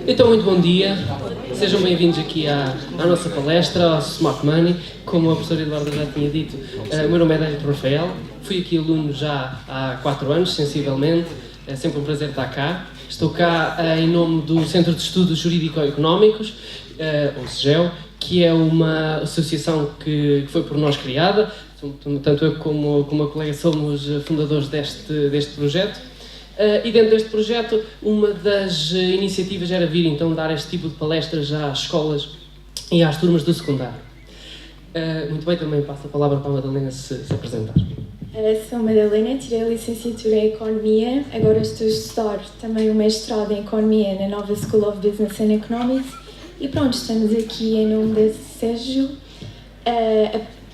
Então, muito bom dia. Sejam bem-vindos aqui à nossa palestra, ao Smart Money. Como a professora Eduarda já tinha dito, o meu nome é Daniel Rafael. Fui aqui aluno já há 4 anos, sensivelmente. É sempre um prazer estar cá. Estou cá em nome do Centro de Estudos Jurídico-Económicos, ou SEGEO, que é uma associação que foi por nós criada. Tanto eu como a colega somos fundadores deste projeto. E dentro deste projeto, uma das iniciativas era vir então dar este tipo de palestras às escolas e às turmas do secundário. Muito bem, também passo a palavra para a Madalena se apresentar. Sou a Madalena, tirei a licenciatura em Economia, agora estou a estudar também o mestrado em Economia na Nova School of Business and Economics e pronto, estamos aqui em nome da SEGEO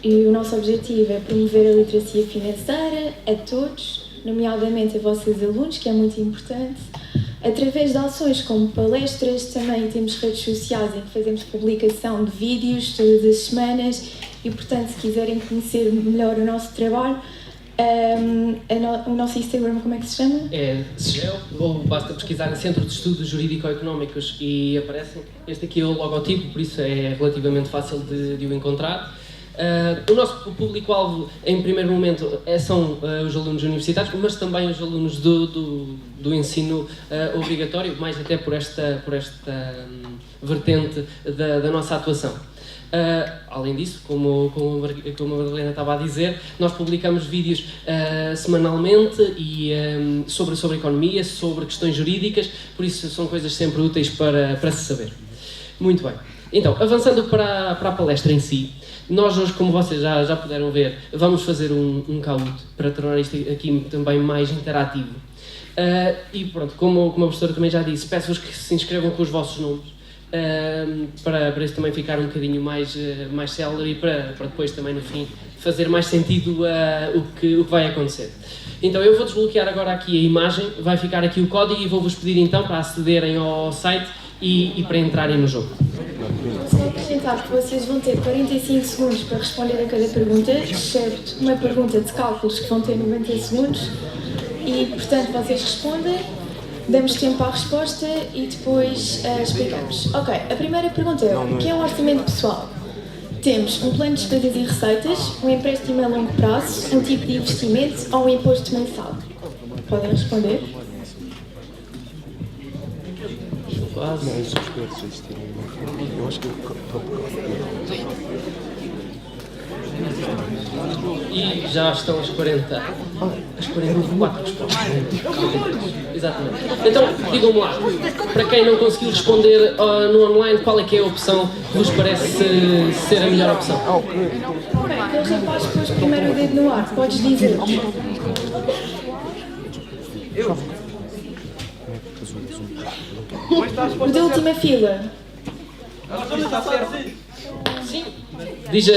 e o nosso objetivo é promover a literacia financeira a todos, nomeadamente a vocês alunos, que é muito importante, através de ações como palestras. Também temos redes sociais em que fazemos publicação de vídeos todas as semanas e, portanto, se quiserem conhecer melhor o nosso trabalho, o nosso Instagram, como é que se chama? É SEGEO, ou basta pesquisar em Centro de Estudos Jurídico-Económicos e aparecem. Este aqui é o logotipo, por isso é relativamente fácil de o encontrar. O nosso público-alvo, em primeiro momento, são os alunos universitários, mas também os alunos do ensino obrigatório, mais até por esta vertente da nossa atuação. Além disso, como a Madalena estava a dizer, nós publicamos vídeos semanalmente e, sobre economia, sobre questões jurídicas, por isso são coisas sempre úteis para se saber. Muito bem. Então, avançando para a palestra em si, nós hoje, como vocês já puderam ver, vamos fazer um caúd para tornar isto aqui também mais interativo. E pronto, como a professora também já disse, peço-vos que se inscrevam com os vossos nomes, para isso também ficar um bocadinho mais célere e para depois também no fim fazer mais sentido o que vai acontecer. Então eu vou desbloquear agora aqui a imagem, vai ficar aqui o código e vou-vos pedir então para acederem ao site e para entrarem no jogo. Só acrescentar que vocês vão ter 45 segundos para responder a cada pergunta, excepto uma pergunta de cálculos que vão ter 90 segundos e, portanto, vocês respondem, damos tempo à resposta e depois explicamos. Ok, a primeira pergunta é: o que é um orçamento pessoal? Temos um plano de despesas e receitas, um empréstimo a longo prazo, um tipo de investimento ou um imposto mensal? Podem responder? Quase. Eu acho que E já estão as 44 respostas. Exatamente. Então, digam-me lá, para quem não conseguiu responder no online, qual é que é a opção que vos parece ser a melhor opção? Aquele rapaz pôs primeiro o dedo no ar, podes dizer. O da última fila. Sim. Diz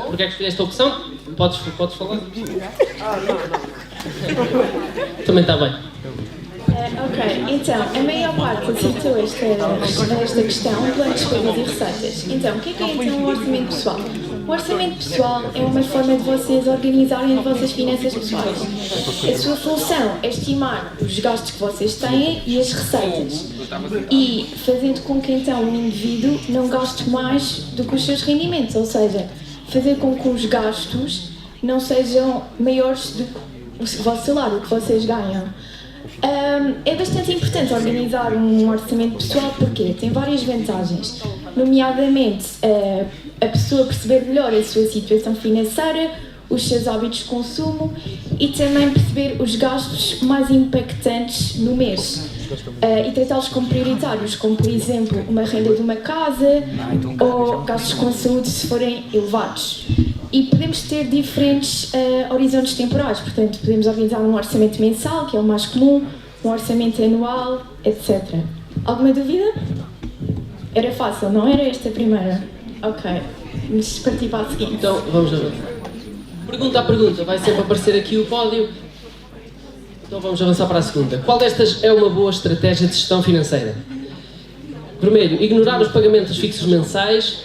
porque é que escolheste a opção? Podes falar? Também está bem. Ok, então, a maior parte acertou esta questão, plano de despesas e receitas. Então, o que é então um orçamento pessoal? O orçamento pessoal é uma forma de vocês organizarem as vossas finanças pessoais. A sua função é estimar os gastos que vocês têm e as receitas. E fazendo com que então o indivíduo não gaste mais do que os seus rendimentos, ou seja, fazer com que os gastos não sejam maiores do que o vosso salário, o que vocês ganham. É bastante importante organizar um orçamento pessoal porque tem várias vantagens, nomeadamente a pessoa perceber melhor a sua situação financeira, os seus hábitos de consumo e também perceber os gastos mais impactantes no mês e tratá-los como prioritários, como por exemplo uma renda de uma casa ou gastos com saúde se forem elevados. E podemos ter diferentes horizontes temporais, portanto podemos organizar um orçamento mensal, que é o mais comum, um orçamento anual, etc. Alguma dúvida? Era fácil, não era esta a primeira? Ok, vamos partir para a seguinte. Então vamos avançar. Pergunta a pergunta, vai sempre aparecer aqui o pódio. Então vamos avançar para a segunda. Qual destas é uma boa estratégia de gestão financeira? Primeiro, ignorar os pagamentos fixos mensais,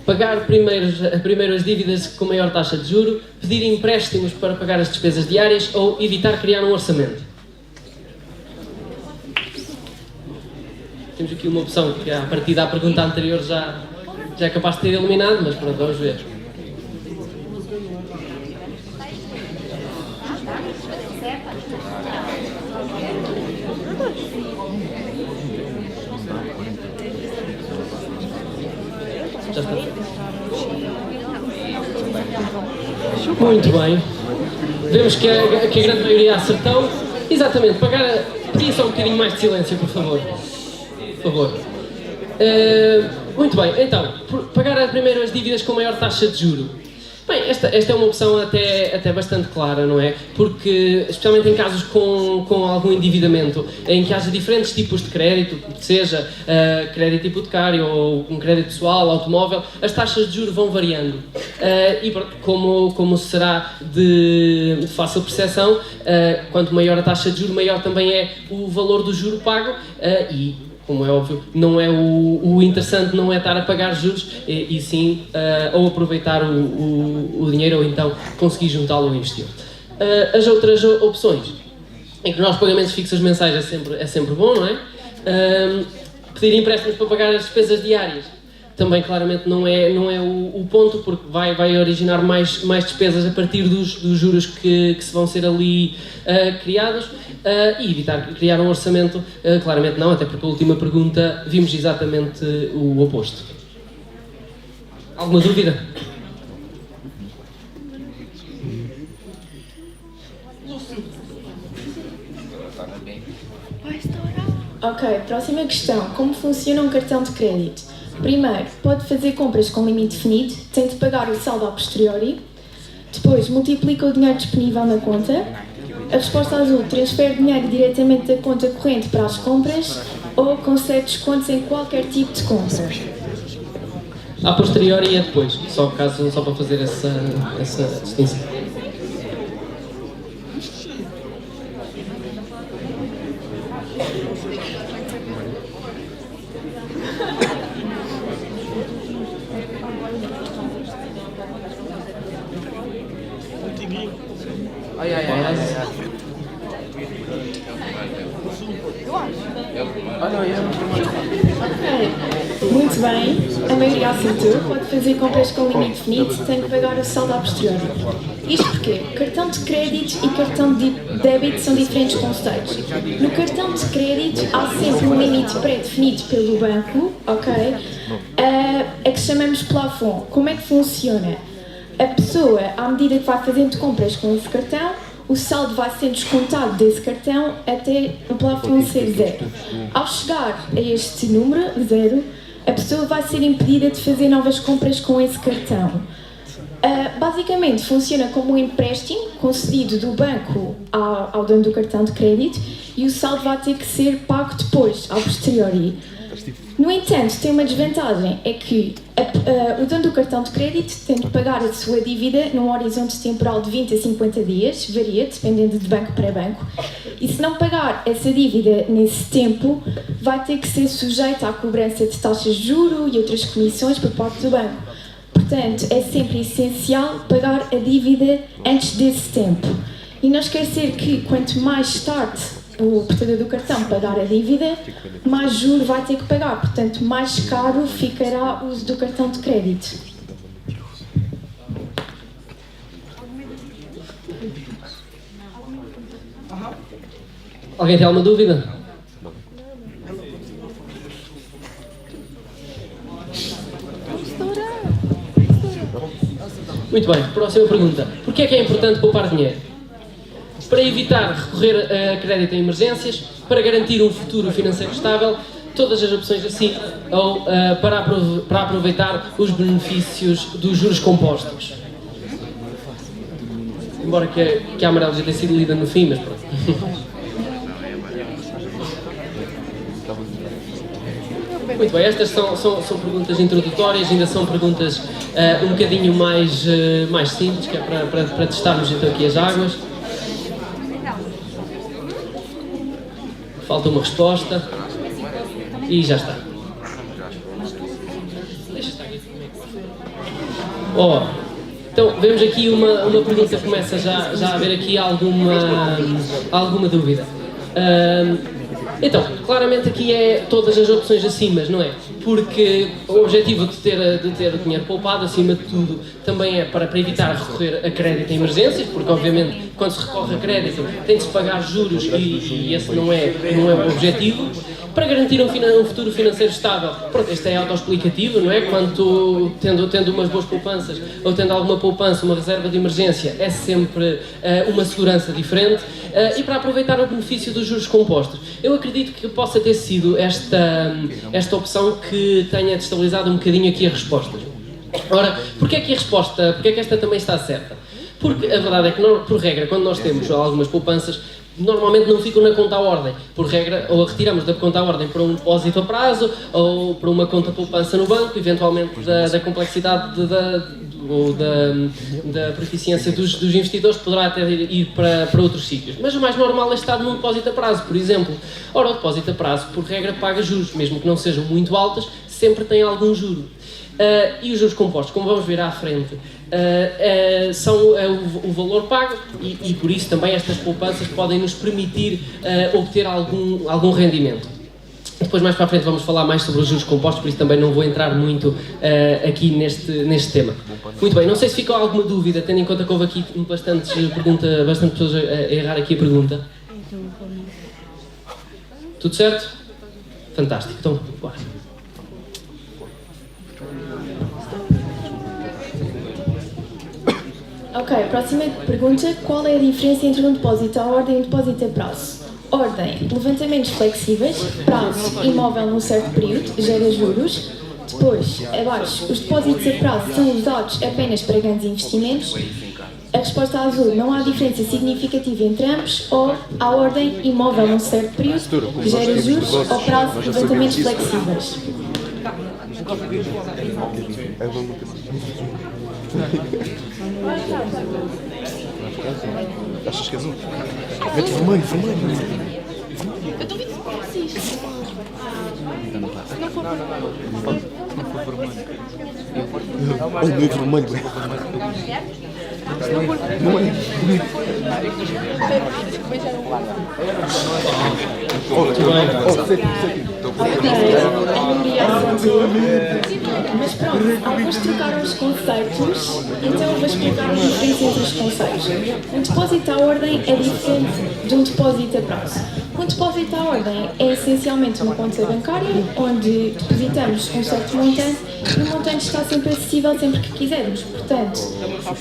pagar primeiro as dívidas com maior taxa de juro, pedir empréstimos para pagar as despesas diárias ou evitar criar um orçamento. temos aqui uma opção que, a partir da pergunta anterior, já é capaz de ter eliminado, mas pronto, vamos ver. Já está. Muito bem. Vemos que a grande maioria acertou. Exatamente, pedia só um bocadinho mais de silêncio, por favor. Por favor. Muito bem, então, pagar primeiro as dívidas com maior taxa de juro. Bem, esta é uma opção até bastante clara, não é? Porque, especialmente em casos com algum endividamento, em que haja diferentes tipos de crédito, seja crédito hipotecário ou um crédito pessoal, automóvel, as taxas de juros vão variando. E como será de fácil percepção, quanto maior a taxa de juros, maior também é o valor do juro pago e, como é óbvio, não é o interessante não é estar a pagar juros e sim ou aproveitar o dinheiro ou então conseguir juntá-lo ou investir. As outras opções, em que nós pagamentos fixos mensais é sempre bom, não é? Pedir empréstimos para pagar as despesas diárias também claramente não é o ponto, porque vai originar mais despesas a partir dos juros que se vão ser ali criados. E evitar criar um orçamento, claramente não, até porque a última pergunta vimos exatamente o oposto. Alguma dúvida? Ok, próxima questão. Como funciona um cartão de crédito? Primeiro, pode fazer compras com limite definido, tem de pagar o saldo a posteriori. Depois, multiplica o dinheiro disponível na conta. A resposta azul, transfere dinheiro diretamente da conta corrente para as compras ou concede descontos em qualquer tipo de compra. A posteriori é depois, só para fazer essa distinção. Muito bem, a maioria acertou, pode fazer compras com limite definido, tem que pagar o saldo a posteriori. Isto porquê? Cartão de crédito e cartão de débito são diferentes conceitos. No cartão de crédito há sempre um limite pré-definido pelo banco, ok? É que chamamos plafond. Como é que funciona? A pessoa, à medida que vai fazendo compras com esse cartão, o saldo vai sendo descontado desse cartão até o plafond ser zero. Ao chegar a este número, zero, a pessoa vai ser impedida de fazer novas compras com esse cartão. Basicamente funciona como um empréstimo concedido do banco ao dono do cartão de crédito e o saldo vai ter que ser pago depois, a posteriori. No entanto, tem uma desvantagem, é que o dono do cartão de crédito tem de pagar a sua dívida num horizonte temporal de 20 a 50 dias, varia, dependendo de banco para banco, e se não pagar essa dívida nesse tempo, vai ter que ser sujeito à cobrança de taxas de juros e outras comissões por parte do banco. Portanto, é sempre essencial pagar a dívida antes desse tempo. E não esquecer que quanto mais tarde o portador do cartão pagar a dívida, mais juro vai ter que pagar, portanto mais caro ficará o uso do cartão de crédito. Alguém tem alguma dúvida? Muito bem, próxima pergunta. Porquê é que é importante poupar dinheiro? Para evitar recorrer a crédito em emergências, para garantir um futuro financeiro estável, todas as opções assim, ou para aproveitar os benefícios dos juros compostos. Embora que a amarela já tenha sido lida no fim, mas pronto. Muito bem, estas são perguntas introdutórias, ainda são perguntas um bocadinho mais simples, que é para testarmos então aqui as águas. Falta uma resposta e já está. Deixa estar aqui. Então vemos aqui uma pergunta que começa já a haver aqui alguma dúvida. Então, claramente aqui é todas as opções acima, não é? Porque o objetivo de ter dinheiro poupado, acima de tudo, também é para evitar recorrer a crédito em emergências, porque obviamente quando se recorre a crédito tem de se pagar juros e esse não é o objetivo. Para garantir um futuro financeiro estável, pronto, este é autoexplicativo, não é? Quando tu, tendo umas boas poupanças ou tendo alguma poupança, uma reserva de emergência, é sempre uma segurança diferente. E para aproveitar o benefício dos juros compostos, eu acredito que possa ter sido esta opção que tenha destabilizado um bocadinho aqui a resposta. Ora, porquê é que esta também está certa? Porque a verdade é que, por regra, quando nós temos algumas poupanças, normalmente não ficam na conta à ordem. Por regra, ou a retiramos da conta à ordem para um depósito a prazo ou para uma conta poupança no banco, eventualmente da complexidade ou da proficiência dos investidores, poderá até ir para outros sítios. Mas o mais normal é estar num depósito a prazo, por exemplo. Ora, o depósito a prazo, por regra, paga juros, mesmo que não sejam muito altos, sempre tem algum juro. E os juros compostos, como vamos ver à frente, são o valor pago e por isso também estas poupanças podem nos permitir obter algum rendimento. Depois mais para a frente vamos falar mais sobre os juros compostos, por isso também não vou entrar muito aqui neste tema. Muito bem, não sei se ficou alguma dúvida, tendo em conta que houve aqui bastante pessoas a errar aqui a pergunta. Tudo certo? Fantástico, então bora. Ok, próxima pergunta. Qual é a diferença entre um depósito à ordem e um depósito a prazo? Ordem, levantamentos flexíveis, prazo, imóvel num certo período, gera juros. Depois, abaixo, os depósitos a prazo são usados apenas para grandes investimentos. A resposta azul, não há diferença significativa entre ambos. Ou, à ordem, imóvel num certo período, gera juros. Ou prazo, levantamentos flexíveis. Achas que é azul? Mete vermelho. Eu duvido que existe. Se não for vermelho. Olha, não é vermelho. Não é. Mas pronto, alguns trocaram os conceitos, então eu vou explicar a diferença entre os conceitos. Um depósito à ordem é diferente de um depósito a prazo. Um depósito à ordem é essencialmente uma conta bancária onde depositamos um certo montante e o montante está sempre acessível sempre que quisermos. Portanto,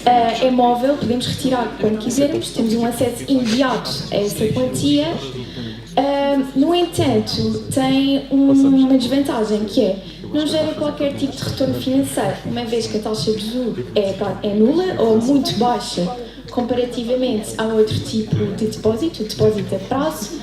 é móvel, podemos retirar quando quisermos, temos um acesso imediato a essa quantia. No entanto, tem uma desvantagem que é não gera qualquer tipo de retorno financeiro, uma vez que a taxa de juros é nula ou muito baixa comparativamente a outro tipo de depósito, o depósito a prazo.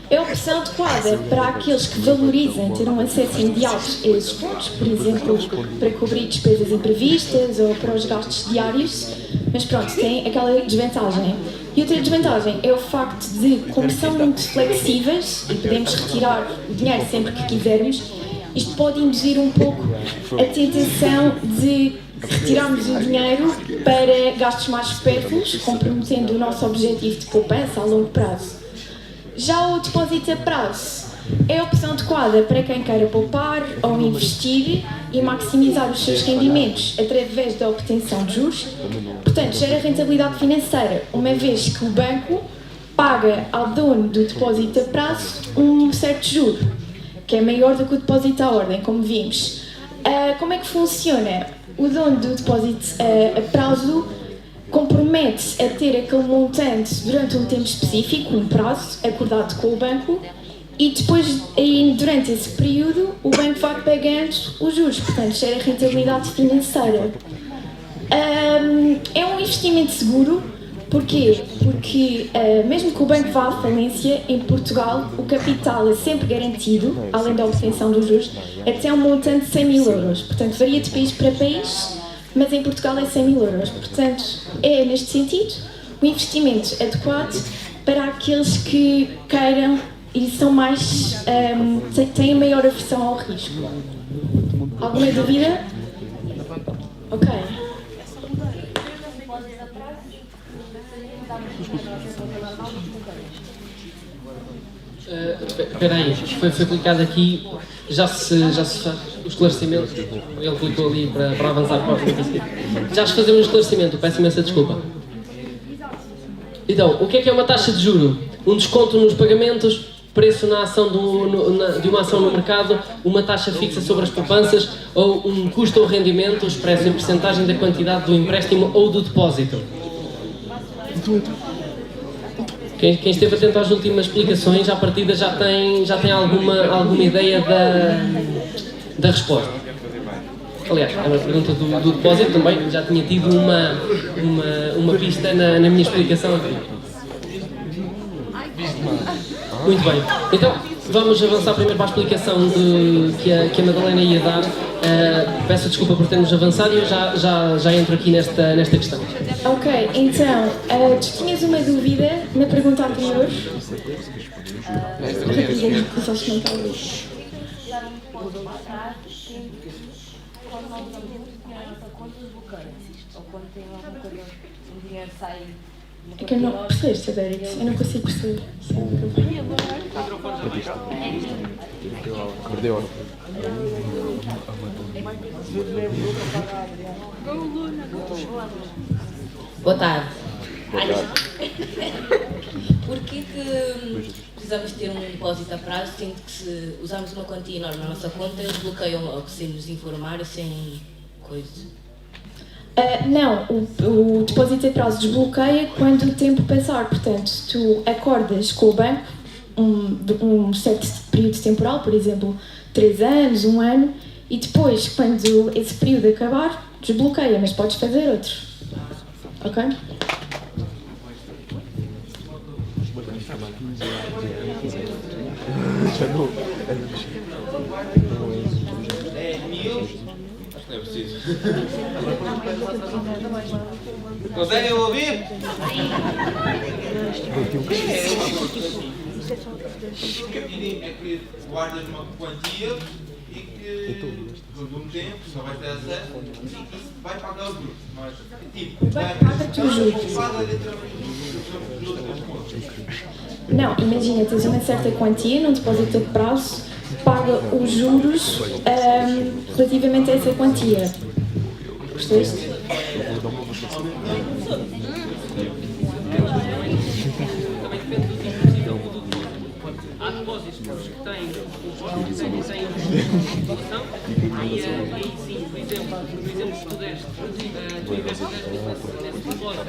É a opção adequada para aqueles que valorizam ter um acesso imediato a esses fundos, por exemplo, para cobrir despesas imprevistas ou para os gastos diários, mas pronto, tem aquela desvantagem. E outra desvantagem é o facto de, como são muito flexíveis e podemos retirar o dinheiro sempre que quisermos, isto pode induzir um pouco a tentação de retirarmos o dinheiro para gastos mais supérfluos, comprometendo o nosso objetivo de poupança a longo prazo. Já o depósito a prazo é a opção adequada para quem queira poupar ou investir e maximizar os seus rendimentos através da obtenção de juros. Portanto, gera rentabilidade financeira, uma vez que o banco paga ao dono do depósito a prazo um certo juro, que é maior do que o depósito à ordem, como vimos. Como é que funciona? O dono do depósito a prazo compromete-se a ter aquele montante durante um tempo específico, um prazo acordado com o banco, e depois, durante esse período, o banco vai pagando os juros, portanto, gera rentabilidade financeira. É um investimento seguro, porquê? Porque, mesmo que o banco vá à falência, em Portugal, o capital é sempre garantido, além da obtenção dos juros, até um montante de 100 mil euros. Portanto, varia de país para país, mas em Portugal é 100 mil euros. Portanto, é, neste sentido, um investimento adequado para aqueles que queiram e são mais, têm maior aversão ao risco. Alguma dúvida? Ok. Espera aí, foi clicado aqui, já se faz o esclarecimento, ele clicou ali para avançar para o próximo. Já se fazemos o esclarecimento, peço imensa desculpa. Então, o que é uma taxa de juro? Um desconto nos pagamentos, preço na ação de uma ação no mercado, uma taxa fixa sobre as poupanças ou um custo ou rendimento expresso em percentagem da quantidade do empréstimo ou do depósito. Quem esteve atento às últimas explicações, à partida já tem alguma ideia da resposta. Aliás, é uma pergunta do depósito também, já tinha tido uma pista na minha explicação aqui. Muito bem, então vamos avançar primeiro para a explicação que a Madalena ia dar. Peço desculpa por termos avançado e eu já entro aqui nesta questão. Ok, então, tu tinhas uma dúvida na pergunta anterior? Rapidinho, só experimentar ali. É que eu não percebeste, Derek? Eu não consigo perceber. Perdeu. Boa tarde. Boa tarde. Porquê que precisamos ter um depósito a prazo, sendo que se usarmos uma quantia enorme na nossa conta, eles bloqueiam logo, sem nos informar, sem coisa? Não, o depósito a prazo desbloqueia quando o tempo passar. Portanto, tu acordas com o banco um certo período temporal, por exemplo, 3 anos, 1 ano, e depois, quando esse período acabar, desbloqueia, mas podes fazer outro. Ok? Não é preciso. Conseguem ouvir? O que é que guardas uma quantia e que por um tempo só vais ter acesso e isso vai pagar os juros. Mas tipo, Paga-te os juros. paga literalmente os juros das contas. Não, imagina, tens uma certa quantia num depósito a prazo, paga os juros relativamente a essa quantia. Percebeste? Há depósitos que têm inflação e aí sim, por exemplo, se tu deste, tu investes nesse depósito,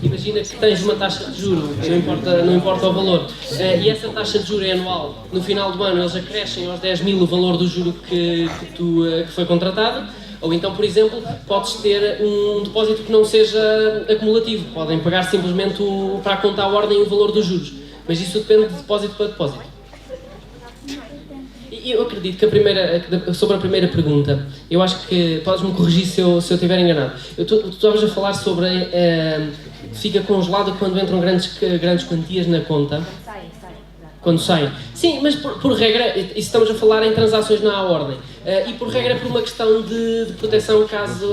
imagina que tens uma taxa de juros, não importa o valor, e essa taxa de juros é anual, no final do ano eles acrescem aos 10.000 o valor do juro que foi contratado. Ou então, por exemplo, podes ter um depósito que não seja acumulativo, podem pagar simplesmente para a conta à ordem o valor dos juros, mas isso depende de depósito para depósito. E eu acredito que sobre a primeira pergunta, eu acho que, podes-me corrigir se eu estiver enganado, tu estavas a falar sobre fica congelado quando entram grandes quantias na conta. Quando saem. Sim, mas por regra, isso estamos a falar em transações na ordem. E por regra por uma questão de proteção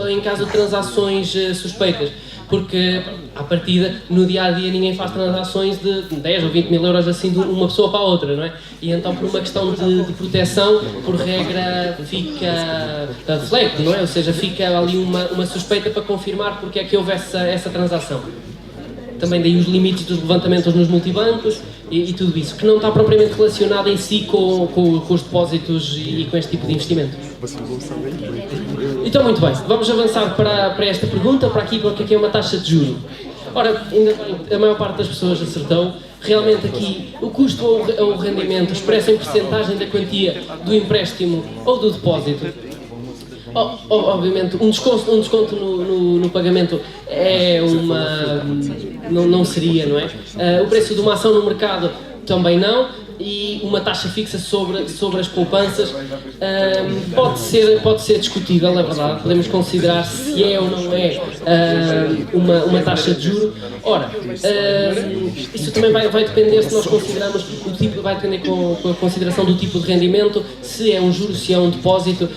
em caso de transações suspeitas. Porque, à partida, no dia-a-dia ninguém faz transações de 10 ou 20 mil euros assim de uma pessoa para a outra, não é? E então por uma questão de proteção, por regra fica flag, não é? Ou seja, fica ali uma suspeita para confirmar porque é que houve essa transação. Também daí os limites dos levantamentos nos multibancos e tudo isso, que não está propriamente relacionado em si com os depósitos e com este tipo de investimento. Então, muito bem, vamos avançar para esta pergunta, para aqui, para o que é uma taxa de juro. Ora, ainda bem, a maior parte das pessoas acertou. Realmente aqui, o custo ou o rendimento expresso em percentagem da quantia do empréstimo ou do depósito. Obviamente, um desconto no pagamento é não seria, não é? O preço de uma ação no mercado também não, e uma taxa fixa sobre as poupanças pode ser discutível, é verdade, podemos considerar se é ou não é uma taxa de juro. Ora, isso também vai depender se nós consideramos o tipo, vai depender com a consideração do tipo de rendimento, se é um juro, se é um depósito,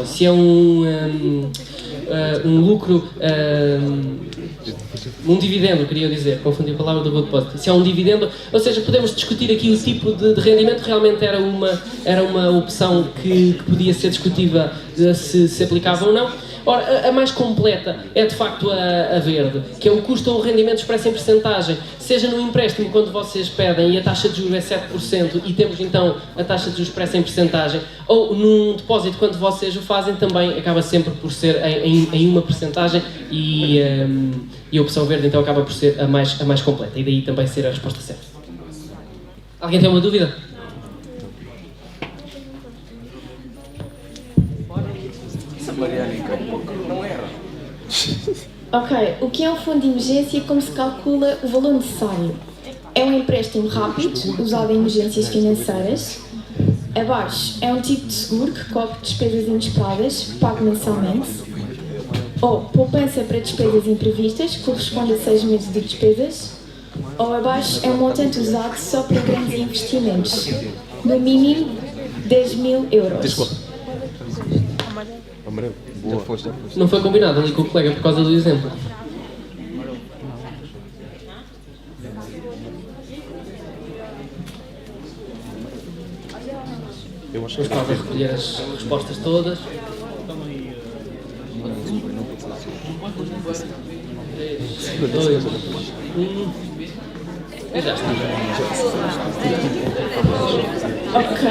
se é um lucro um dividendo, queria dizer, confundi a palavra do depósito. Se é um dividendo, ou seja, podemos discutir aqui o tipo de rendimento, realmente era uma opção que podia ser discutível se aplicava ou não. Ora, a mais completa é de facto a verde, que é o custo ou o rendimento expresso em percentagem, seja no empréstimo quando vocês pedem e a taxa de juros é 7% e temos então a taxa de juros expressa em percentagem, ou num depósito quando vocês o fazem também acaba sempre por ser em uma percentagem e a opção verde então acaba por ser a mais completa e daí também ser a resposta certa. Alguém tem uma dúvida? Ok, o que é um fundo de emergência e como se calcula o valor necessário? É um empréstimo rápido, usado em emergências financeiras. Abaixo, é um tipo de seguro que cobre despesas inesperadas, pago mensalmente. Ou poupança para despesas imprevistas, que corresponde a 6 meses de despesas. Ou abaixo, é um montante usado só para grandes investimentos, no mínimo 10.000 euros. Amarelo. Boa. Não foi combinado ali com o colega por causa do exemplo. Eu acho Vamos quase a recolher as respostas todas. 3, 2, 1. E já está. Ok,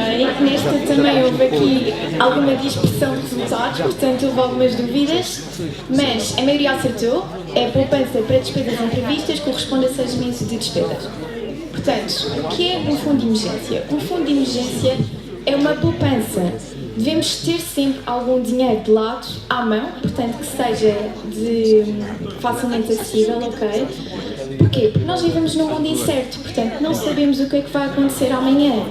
nesta também houve aqui alguma dispersão de resultados, portanto houve algumas dúvidas, mas a maioria acertou. É poupança para despesas imprevistas, corresponde a 6 meses de despesas. Portanto, o que é um fundo de emergência? Um fundo de emergência é uma poupança. Devemos ter sempre algum dinheiro de lado, à mão, portanto que seja facilmente acessível, ok? Porquê? Porque nós vivemos num mundo incerto, portanto não sabemos o que é que vai acontecer amanhã.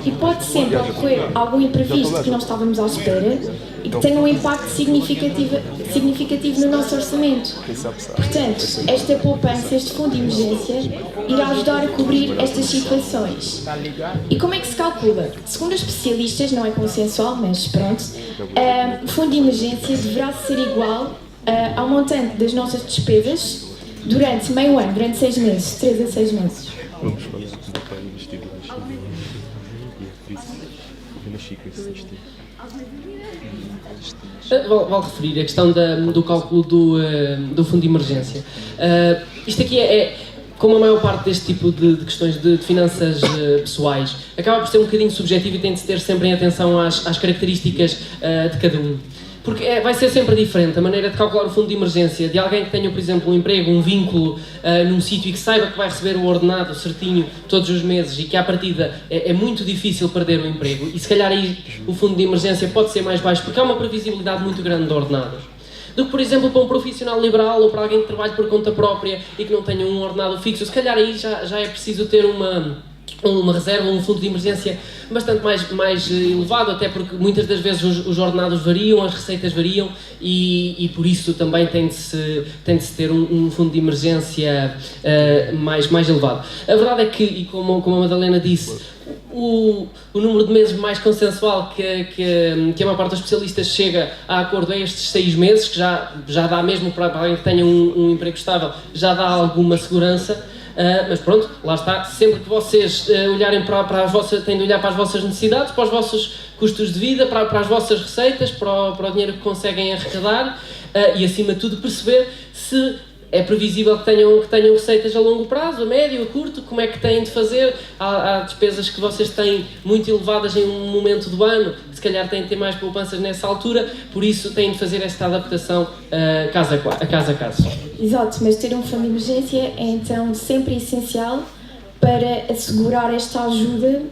E pode sempre ocorrer algum imprevisto que não estávamos à espera e que tenha um impacto significativo no nosso orçamento. Portanto, esta poupança, este fundo de emergência, irá ajudar a cobrir estas situações. E como é que se calcula? Segundo os especialistas, não é consensual, mas pronto, o fundo de emergência deverá ser igual ao montante das nossas despesas durante meio ano, durante 6 meses, 3 a 6 meses. Vamos falar com o pai investido na Chica, Vale referir a questão do cálculo do fundo de emergência. Isto aqui como a maior parte deste tipo de questões de finanças pessoais, acaba por ser um bocadinho subjetivo e tem de se ter sempre em atenção às características de cada um. Porque vai ser sempre diferente a maneira de calcular o fundo de emergência de alguém que tenha, por exemplo, um emprego, um vínculo num sítio e que saiba que vai receber o ordenado certinho todos os meses e que à partida é muito difícil perder o emprego e se calhar aí o fundo de emergência pode ser mais baixo porque há uma previsibilidade muito grande de ordenados. Do que, por exemplo, para um profissional liberal ou para alguém que trabalhe por conta própria e que não tenha um ordenado fixo, se calhar aí já é preciso ter uma reserva, um fundo de emergência bastante mais elevado, até porque muitas das vezes os ordenados variam, as receitas variam e por isso também tem de se ter um fundo de emergência mais elevado. A verdade é que, e como a Madalena disse, o número de meses mais consensual que a maior parte dos especialistas chega a acordo é estes 6 meses, que já dá mesmo para alguém que tenha um emprego estável, já dá alguma segurança. Mas pronto, lá está, sempre que vocês olharem para as vossas, têm de olhar para as vossas necessidades, para os vossos custos de vida, para as vossas receitas, para o dinheiro que conseguem arrecadar e acima de tudo perceber se é previsível que tenham receitas a longo prazo, a médio, a curto, como é que têm de fazer. Há despesas que vocês têm muito elevadas em um momento do ano, se calhar têm de ter mais poupanças nessa altura, por isso têm de fazer esta adaptação caso a caso. Exato, mas ter um fundo de emergência é então sempre essencial para assegurar esta ajuda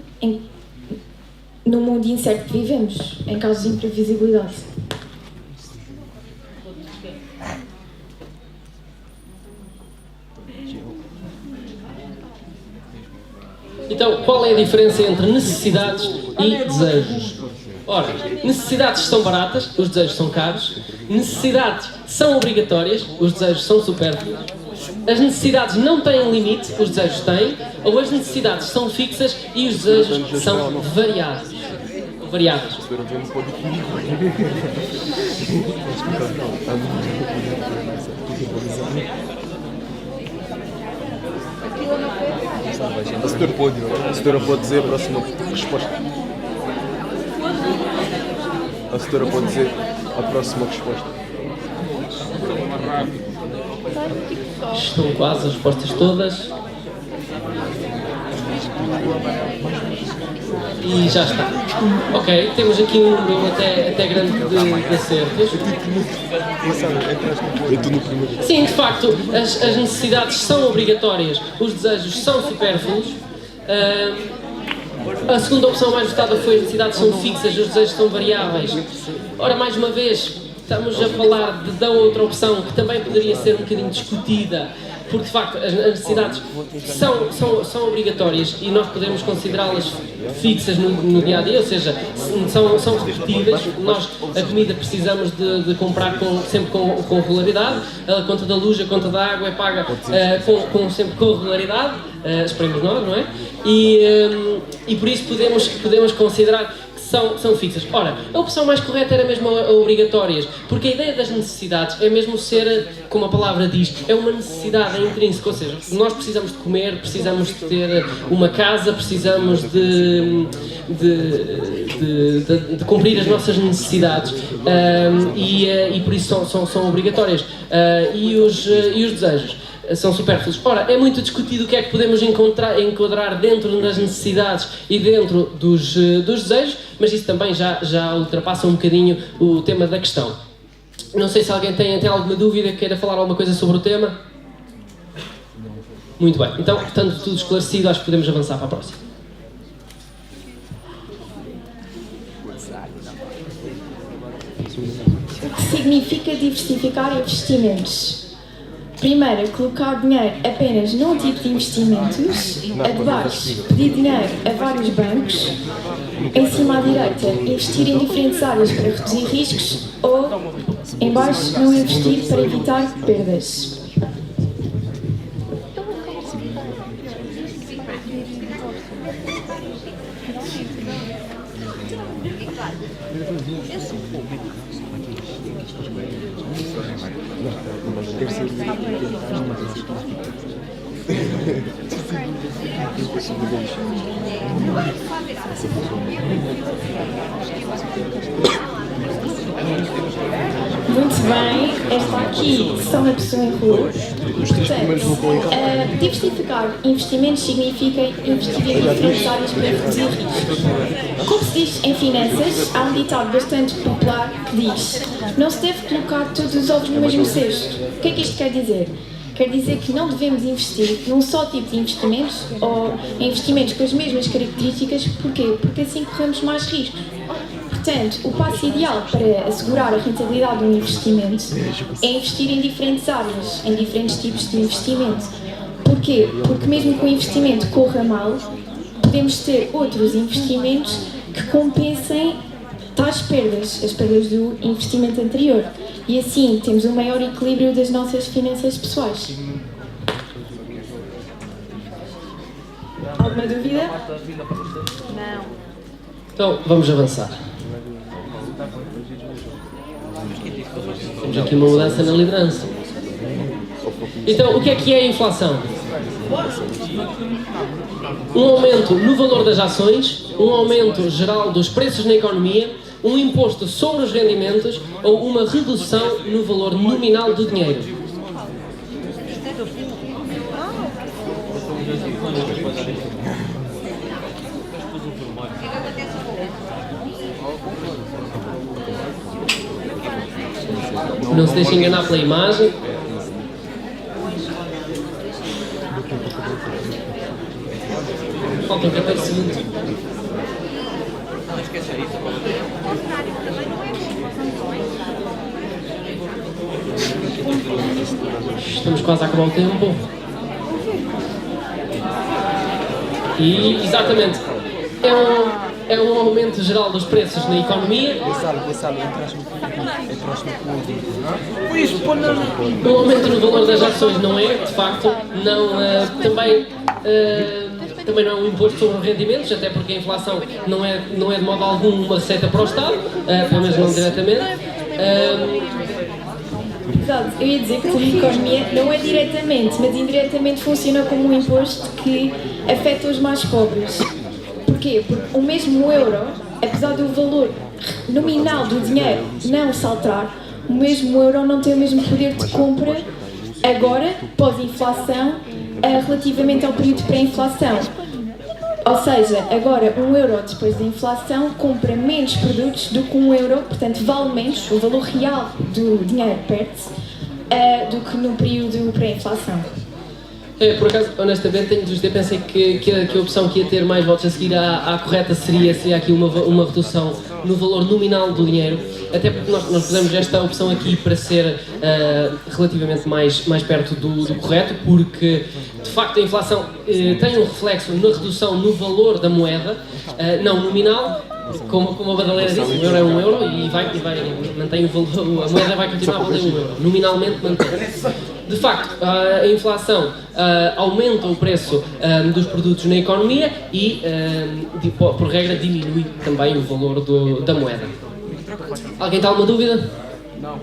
no mundo incerto que vivemos, em casos de imprevisibilidade. Então, qual é a diferença entre necessidades e desejos? Ora, necessidades são baratas, os desejos são caros. Necessidades são obrigatórias, os desejos são supérfluos. As necessidades não têm limite, os desejos têm. Ou as necessidades são fixas e os desejos são variados. Variados. A setora pode dizer a próxima resposta. A setora pode dizer a próxima resposta. Estão quase as respostas todas. E já está. Ok, temos aqui um número até grande de acertos. Sim, de facto, as necessidades são obrigatórias, os desejos são supérfluos. A segunda opção mais votada foi as necessidades são fixas, os desejos são variáveis. Ora, mais uma vez, estamos a falar da outra opção que também poderia ser um bocadinho discutida, porque de facto as necessidades são obrigatórias e nós podemos considerá-las fixas no dia a dia, ou seja, são repetidas. Nós a comida precisamos de comprar sempre com regularidade, a conta da luz, a conta da água é paga sempre com regularidade, esperemos nós, não é? E por isso podemos considerar são fixas. Ora, a opção mais correta era mesmo obrigatórias, porque a ideia das necessidades é mesmo ser, como a palavra diz, é uma necessidade intrínseca, ou seja, nós precisamos de comer, precisamos de ter uma casa, precisamos de cumprir as nossas necessidades e por isso são obrigatórias. E os desejos são supérfluos. Ora, é muito discutido o que é que podemos enquadrar dentro das necessidades e dentro dos desejos, mas isso também já ultrapassa um bocadinho o tema da questão. Não sei se alguém tem alguma dúvida, queira falar alguma coisa sobre o tema? Muito bem, então, estando tudo esclarecido, acho que podemos avançar para a próxima. O que significa diversificar investimentos? Primeiro, colocar dinheiro apenas num tipo de investimentos. A de baixo, pedir dinheiro a vários bancos. Em cima à direita, investir em diferentes áreas para reduzir riscos. Ou, em baixo, não investir para evitar perdas. Muito bem, esta aqui só uma pessoa errou. Portanto, diversificar investimentos significa investir em diferentes áreas para reduzir riscos. Como se diz em finanças, há um ditado bastante popular que diz: não se deve colocar todos os ovos no mesmo cesto. O que é que isto quer dizer? Quer dizer que não devemos investir num só tipo de investimentos ou em investimentos com as mesmas características. Porquê? Porque assim corremos mais riscos. Portanto, o passo ideal para assegurar a rentabilidade de um investimento é investir em diferentes áreas, em diferentes tipos de investimento. Porquê? Porque mesmo que o investimento corra mal, podemos ter outros investimentos que compensem tais perdas, as perdas do investimento anterior. E assim temos um maior equilíbrio das nossas finanças pessoais. Alguma dúvida? Não. Então, vamos avançar. Temos aqui uma mudança na liderança. Então, o que é a inflação? Um aumento no valor das ações, um aumento geral dos preços na economia, um imposto sobre os rendimentos ou uma redução no valor nominal do dinheiro. Não se deixe enganar pela imagem. Faltam 14 segundos. Estamos quase a acabar o tempo. E, exatamente, é um aumento geral dos preços na economia. Um aumento no valor das ações não é, de facto, também não é um imposto sobre os rendimentos, até porque a inflação não é de modo algum uma receita para o Estado, pelo menos não diretamente. Exato, eu ia dizer que a economia não é diretamente, mas indiretamente funciona como um imposto que afeta os mais pobres. Porquê? Porque o mesmo euro, apesar do valor nominal do dinheiro não saltar, o mesmo euro não tem o mesmo poder de compra agora, pós-inflação, relativamente ao período de pré-inflação. Ou seja, agora um euro depois da inflação compra menos produtos do que um euro, portanto vale menos, o valor real do dinheiro perde-se, do que no período pré-inflação. Por acaso, honestamente, tenho de dizer, pensei que a opção que ia ter mais votos a seguir à correta seria aqui uma redução no valor nominal do dinheiro, até porque nós pusemos esta opção aqui para ser relativamente mais perto do correto, porque de facto a inflação tem um reflexo na redução no valor da moeda, não nominal, como a Badaleira disse, o euro é um euro e mantém o valor, a moeda vai continuar a valer um euro, nominalmente mantém. De facto, a inflação aumenta o preço dos produtos na economia e, por regra, diminui também o valor da moeda. Alguém tem alguma dúvida? Não.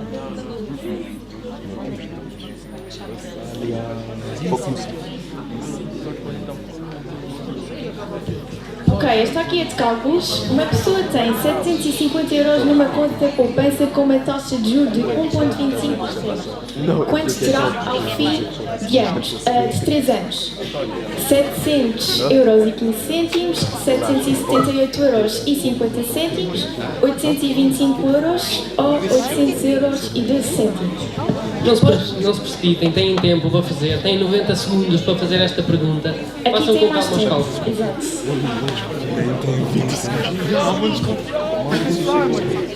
Ok, esta aqui é de cálculos. Uma pessoa tem 750 euros numa conta de poupança com uma taxa de juros de 1,25%. Quanto terá ao fim de anos? De 3 anos? 700 euros e 15 cêntimos, 778 euros e 50 cêntimos, 825 euros ou 800 euros e 12 cêntimos. Não se precipitem, têm tempo para fazer, têm 90 segundos para fazer esta pergunta. Aqui Façam tem com mais calma os tempo. cálculos. Exato.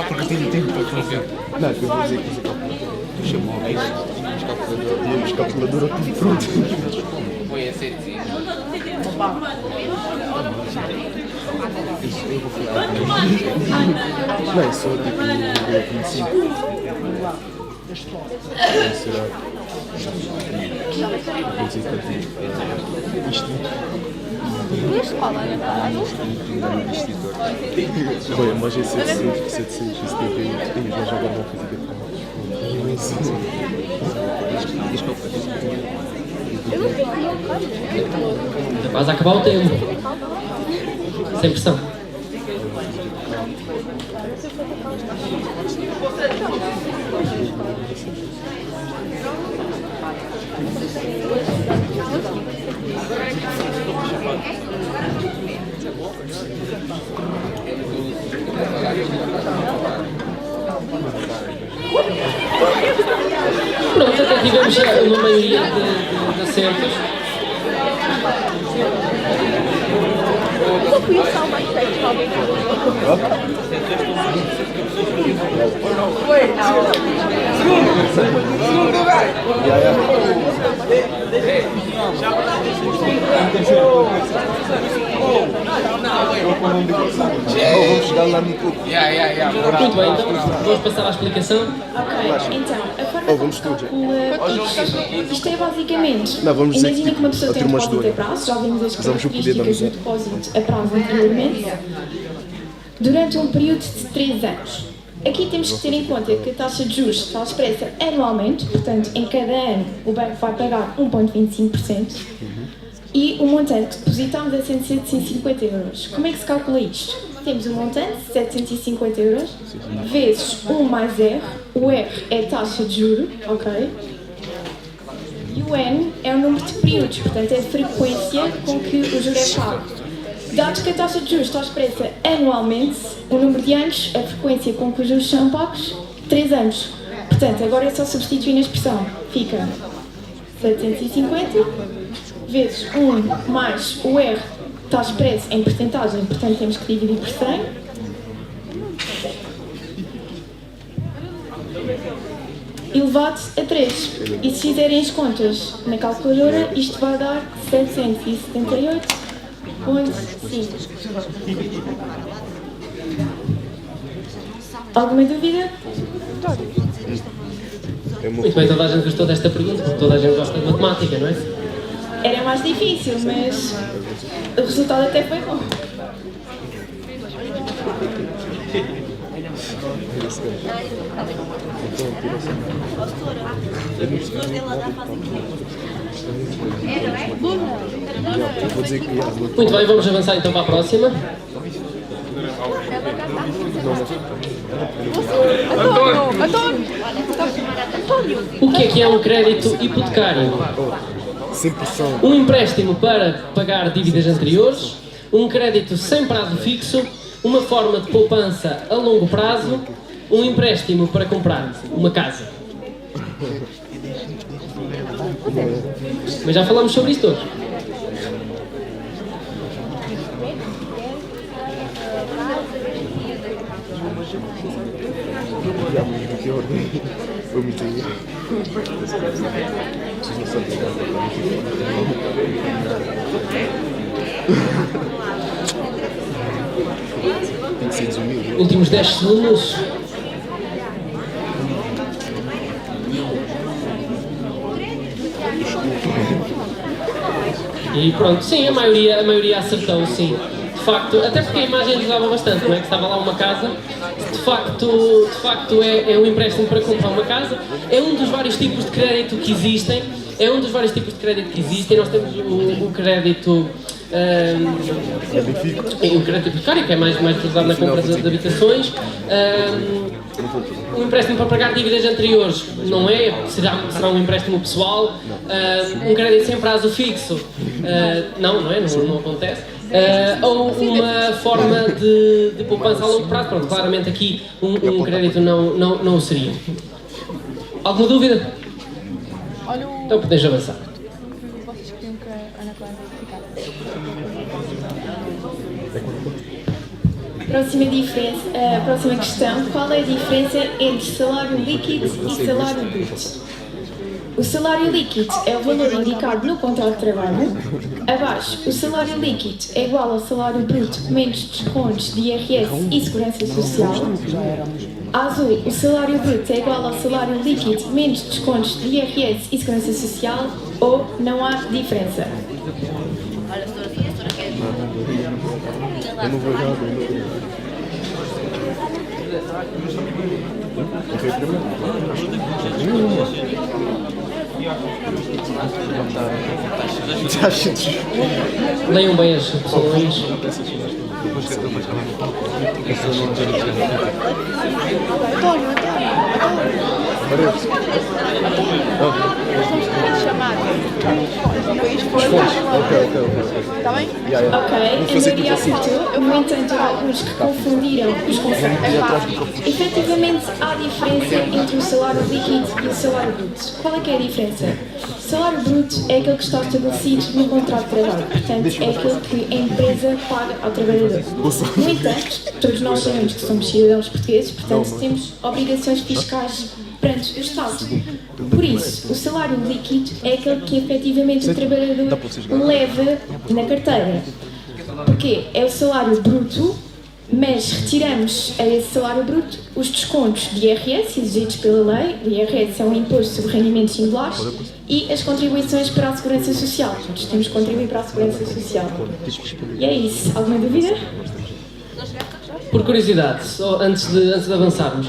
Porque tenho tempo para fazer. Não, que eu vou dizer que tu chamou alguém, tínhamos calculadora tudo pronto. Foi a 700. Não, é só tipo 25. Será? Vou dizer que isto. Bem, mas é 778, tem já jogar uma física Está quase a acabar o tempo. Sem pressão. Pronto, até tivemos uma maioria de acertos. Segundo lugar! Vamos chegar lá no topo. Muito bem, então vamos passar à explicação. Ok, então, a forma como se calcula isto é basicamente, Não, vamos dizer imagina que uma pessoa que tem um a turma depósito a ajudou. prazo, já vimos as Usamos o poder da características do amizade. depósito a prazo anteriormente, durante um período de 3 anos. Aqui temos que ter em conta que a taxa de juros está expressa anualmente, portanto, em cada ano o banco vai pagar 1,25%. E o montante que depositamos é 750 euros. Como é que se calcula isto? Temos um montante, 750 euros, vezes 1 mais R. O R é a taxa de juro, ok? E o N é o número de períodos, portanto é a frequência com que o juro é pago. Dados que a taxa de juros está expressa anualmente, o número de anos, a frequência com que os juros são pagos, 3 anos. Portanto, agora é só substituir na expressão. Fica 750 vezes 1 mais o R está expresso em porcentagem, portanto temos que dividir por 100. Elevado a 3. E se fizerem as contas na calculadora, isto vai dar 778,5. Alguma dúvida? Muito bem, toda a gente gostou desta pergunta, porque toda a gente gosta de matemática, não é? Era mais difícil, mas o resultado até foi bom. Muito bem, vamos avançar então para a próxima. O que é um crédito hipotecário? Sem pressão. Um empréstimo para pagar dívidas anteriores, um crédito sem prazo fixo, uma forma de poupança a longo prazo, um empréstimo para comprar uma casa. Mas já falamos sobre isto hoje. Eu me tenho. Tem que ser desumilde. Últimos 10 segundos. E pronto, sim, a maioria acertou, sim. De facto, até porque a imagem ajudava bastante, não é? Que estava lá uma casa. De facto é um empréstimo para comprar uma casa. É um dos vários tipos de crédito que existem. Nós temos o crédito... o crédito hipotecário, que é mais utilizado na compra de habitações. Um empréstimo para pagar dívidas anteriores não é, será um empréstimo pessoal. Um crédito sem prazo fixo não acontece. Ou uma forma de poupança a longo prazo. Pronto, claramente aqui um crédito não o seria. Alguma dúvida? Então podes avançar. Vocês queriam que a Ana Clara ficasse. Próxima questão. Qual é a diferença entre salário líquido e salário bruto? O salário líquido é o valor indicado no contrato de trabalho. Abaixo, o salário líquido é igual ao salário bruto menos descontos de IRS e Segurança Social. Azul, o salário bruto é igual ao salário líquido menos descontos de IRS e Segurança Social, ou não há diferença. Eu não vou já abrir. Ok, primeiro. Leiam bem as opções. Está bem? Ok, a maioria acertou, no entanto há alguns que confundiram os conceitos. Efetivamente há diferença entre o salário líquido e o salário bruto. Qual é que é a diferença? O salário bruto é aquele que está estabelecido no contrato de trabalho, portanto é aquele que a empresa paga ao trabalhador. No entanto, todos nós sabemos que somos cidadãos portugueses, portanto temos obrigações fiscais perante o Estado. Por isso, o salário líquido é aquele que efetivamente o trabalhador leva na carteira. Porque é o salário bruto, mas retiramos a esse salário bruto os descontos de IRS exigidos pela lei. O IRS é um imposto sobre rendimentos singulares e as contribuições para a Segurança Social. Todos temos que contribuir para a Segurança Social. E é isso. Alguma dúvida? Por curiosidade, só antes de avançarmos,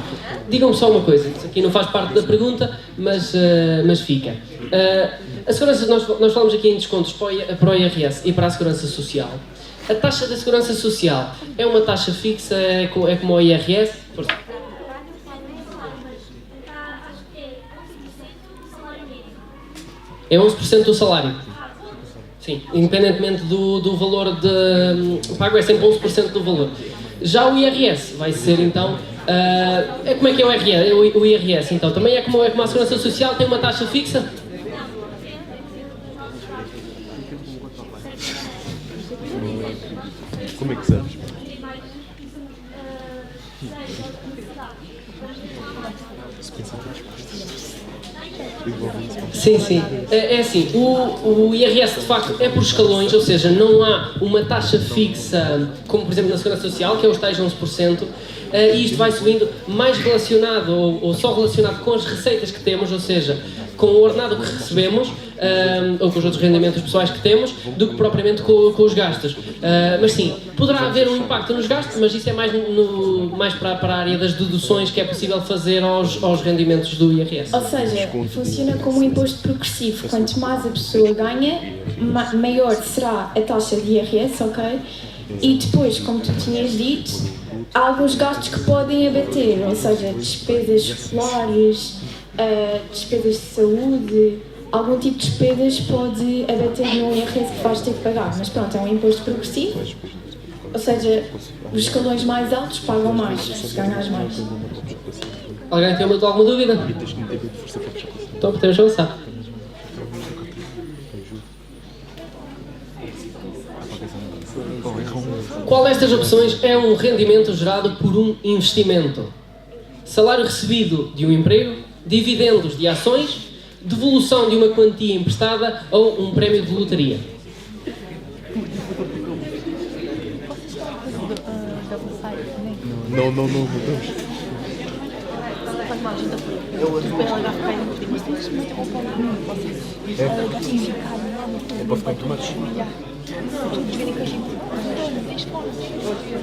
digam-me só uma coisa, isso aqui não faz parte da pergunta, mas fica. A segurança, nós falamos aqui em descontos para o IRS e para a Segurança Social. A taxa da Segurança Social é uma taxa fixa, é como o IRS? É 11% do salário. Sim, independentemente do valor pago, é sempre 11% do valor. Já o IRS vai ser então... como é que é o IRS então? Também é como a Segurança Social, tem uma taxa fixa? Como é que sabes? Sim. É assim, o IRS de facto é por escalões, ou seja, não há uma taxa fixa, como por exemplo na Segurança Social, que é os tais 11%, e isto vai subindo mais relacionado ou só relacionado com as receitas que temos, ou seja, com o ordenado que recebemos, ou com os outros rendimentos pessoais que temos, do que propriamente com os gastos. Mas sim, poderá haver um impacto nos gastos, mas isso é mais para a área das deduções que é possível fazer aos rendimentos do IRS. Ou seja, funciona como um imposto progressivo. Quanto mais a pessoa ganha, maior será a taxa de IRS, ok? E depois, como tu tinhas dito, há alguns gastos que podem abater, ou seja, despesas escolares, despesas de saúde, algum tipo de despesas pode abater no IRS que vais ter que pagar. Mas pronto, é um imposto progressivo, ou seja, os escalões mais altos pagam mais, se ganhas mais. Alguém tem alguma dúvida? Então podemos avançar. Qual destas opções é um rendimento gerado por um investimento? Salário recebido de um emprego, dividendos de ações, devolução de uma quantia emprestada ou um prémio de lotaria? Não. É para ficar em tomates?